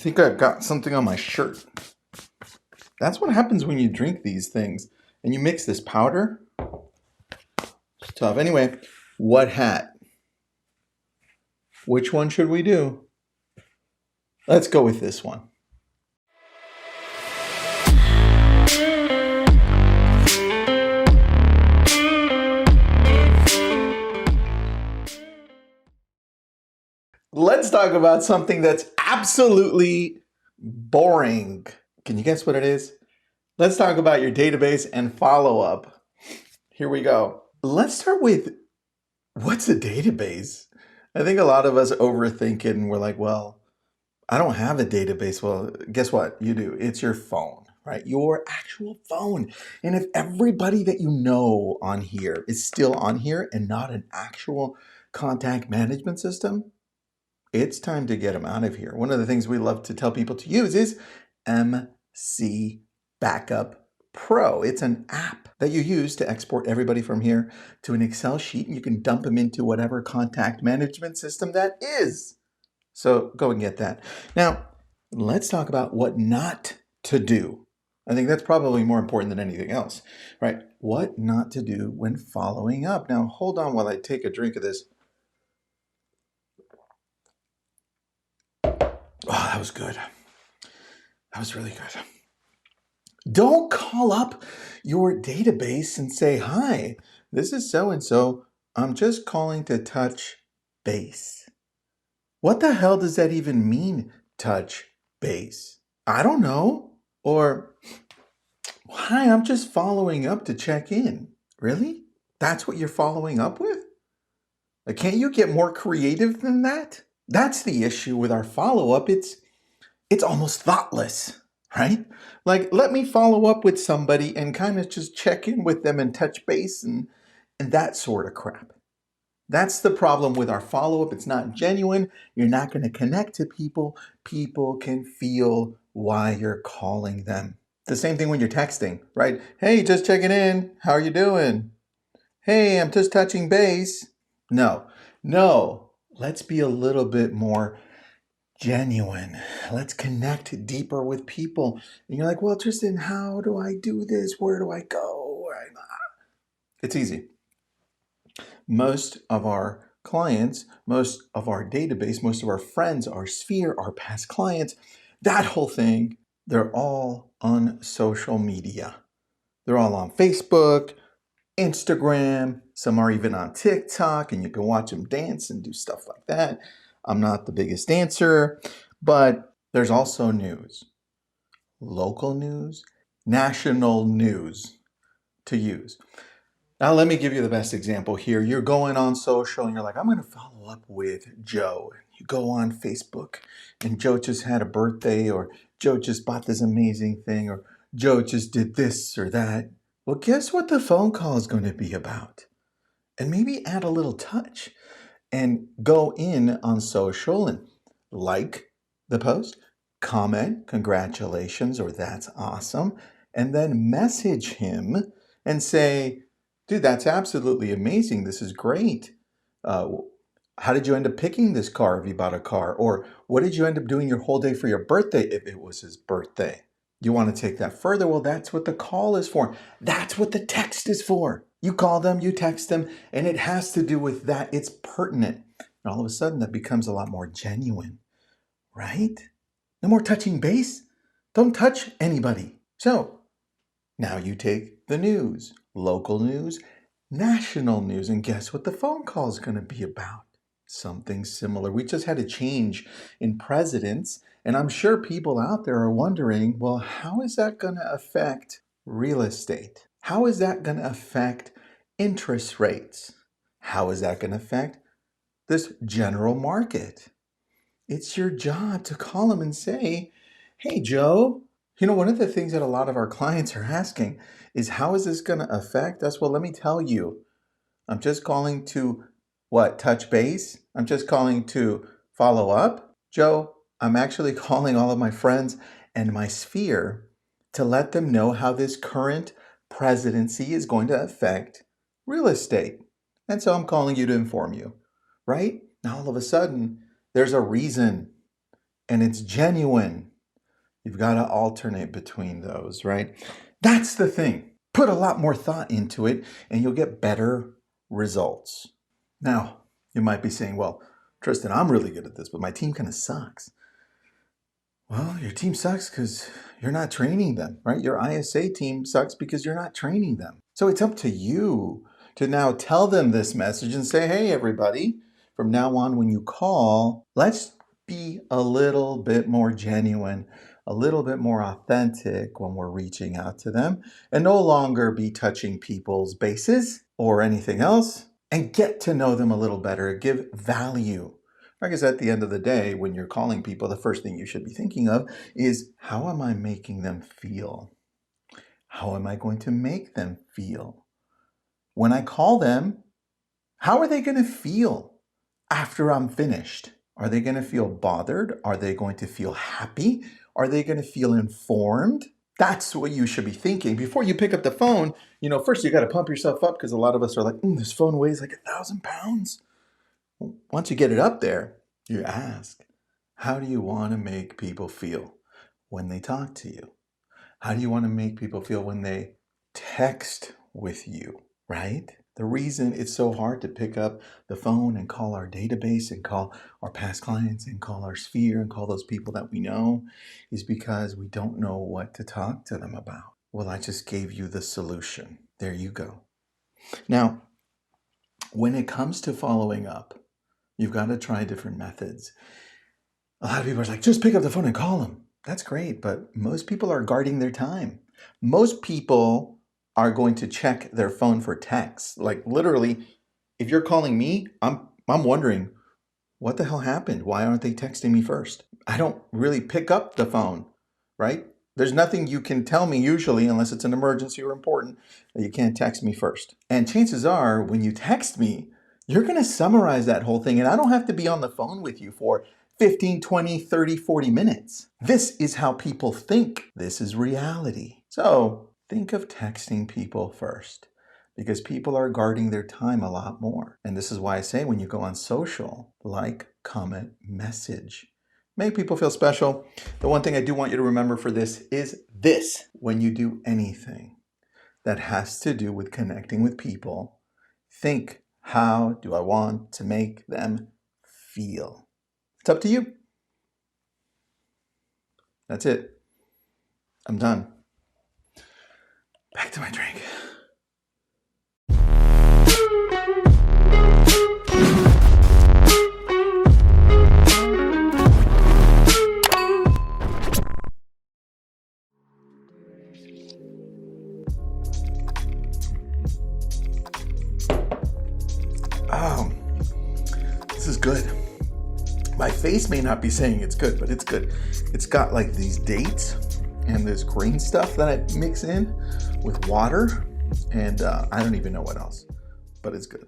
think I've got something on my shirt. That's what happens when you drink these things and you mix this powder. It's tough. Anyway, what hat? Which one should we do? Let's go with this one. Let's talk about something that's absolutely boring. Can you guess what it is? Let's talk about your database and follow-up. Here we go. Let's start with, what's a database? I think a lot of us overthink it and we're like, well, I don't have a database. Well, guess what? You do. It's your phone, right? Your actual phone. And if everybody that you know on here is still on here and not an actual contact management system, it's time to get them out of here. One of the things we love to tell people to use is MCBackup Pro. It's an app that you use to export everybody from here to an Excel sheet, and you can dump them into whatever contact management system that is. So go and get that. Now, let's talk about what not to do. I think that's probably more important than anything else, right? What not to do when following up. Now, hold on while I take a drink of this. Oh, that was good. That was really good. Don't call up your database and say, hi, this is so-and-so. I'm just calling to touch base. What the hell does that even mean, touch base? I don't know. Or, hi, I'm just following up to check in. Really? That's what you're following up with? Can't you get more creative than that? That's the issue with our follow-up. It's almost thoughtless, right? Like, let me follow up with somebody and kind of just check in with them and touch base and that sort of crap. That's the problem with our follow-up. It's not genuine. You're not going to connect to people. People can feel why you're calling them. The same thing when you're texting, right? Hey, just checking in. How are you doing? Hey, I'm just touching base. No. Let's be a little bit more genuine. Let's connect deeper with people. And you're like, well, Tristan, how do I do this? Where do I go? It's easy. Most of our clients, most of our database, most of our friends, our sphere, our past clients, that whole thing, they're all on social media. They're all on Facebook, Instagram, some are even on TikTok, and you can watch them dance and do stuff like that. I'm not the biggest dancer, but there's also news, local news, national news to use. Now, let me give you the best example here. You're going on social and you're like, I'm going to follow up with Joe. You go on Facebook and Joe just had a birthday, or Joe just bought this amazing thing, or Joe just did this or that. Well, guess what the phone call is going to be about? And maybe add a little touch and go in on social and like the post, comment, congratulations, or that's awesome, and then message him and say, dude, that's absolutely amazing. This is great. How did you end up picking this car if you bought a car? Or what did you end up doing your whole day for your birthday if it was his birthday? You want to take that further? Well, that's what the call is for. That's what the text is for. You call them, you text them, and it has to do with that. It's pertinent. And all of a sudden, that becomes a lot more genuine, right? No more touching base. Don't touch anybody. So now you take the news, local news, national news, and guess what the phone call is going to be about? Something similar. We just had a change in presidents, and I'm sure people out there are wondering, well, how is that going to affect real estate? How is that going to affect interest rates? How is that going to affect this general market? It's your job to call them and say, hey, Joe, one of the things that a lot of our clients are asking is, how is this going to affect us? Well, let me tell you, I'm just calling to touch base? I'm just calling to follow up? Joe, I'm actually calling all of my friends and my sphere to let them know how this current presidency is going to affect real estate. And so I'm calling you to inform you, right? Now, all of a sudden, there's a reason and it's genuine. You've got to alternate between those, right? That's the thing. Put a lot more thought into it and you'll get better results. Now, you might be saying, well, Tristan, I'm really good at this, but my team kind of sucks. Well, your team sucks because you're not training them, right? Your ISA team sucks because you're not training them. So it's up to you to now tell them this message and say, hey, everybody, from now on when you call, let's be a little bit more genuine, a little bit more authentic when we're reaching out to them, and no longer be touching people's bases or anything else, and get to know them a little better, give value. Because at the end of the day, when you're calling people, the first thing you should be thinking of is, how am I making them feel? How am I going to make them feel? When I call them, how are they going to feel after I'm finished? Are they going to feel bothered? Are they going to feel happy? Are they going to feel informed? That's what you should be thinking. Before you pick up the phone, first you got to pump yourself up, because a lot of us are like, this phone weighs like 1,000 pounds. Once you get it up there, you ask, how do you want to make people feel when they talk to you? How do you want to make people feel when they text with you, right? The reason it's so hard to pick up the phone and call our database and call our past clients and call our sphere and call those people that we know is because we don't know what to talk to them about. Well, I just gave you the solution. There you go. Now, when it comes to following up, you've got to try different methods. A lot of people are like, just pick up the phone and call them. That's great, but most people are guarding their time. Most people are going to check their phone for texts. Like literally, if you're calling me, I'm wondering, what the hell happened? Why aren't they texting me first? I don't really pick up the phone, right? There's nothing you can tell me usually, unless it's an emergency or important, that you can't text me first. And chances are, when you text me, you're going to summarize that whole thing, and I don't have to be on the phone with you for 15, 20, 30, 40 minutes. This is how people think. This is reality. So think of texting people first, because people are guarding their time a lot more. And this is why I say, when you go on social, like, comment, message. Make people feel special. The one thing I do want you to remember for this is this: when you do anything that has to do with connecting with people, think, how do I want to make them feel? It's up to you. That's it. I'm done. Back to my drink. Oh, this is good. My face may not be saying it's good, but it's good. It's got like these dates and this green stuff that I mix in with water, and I don't even know what else, but it's good.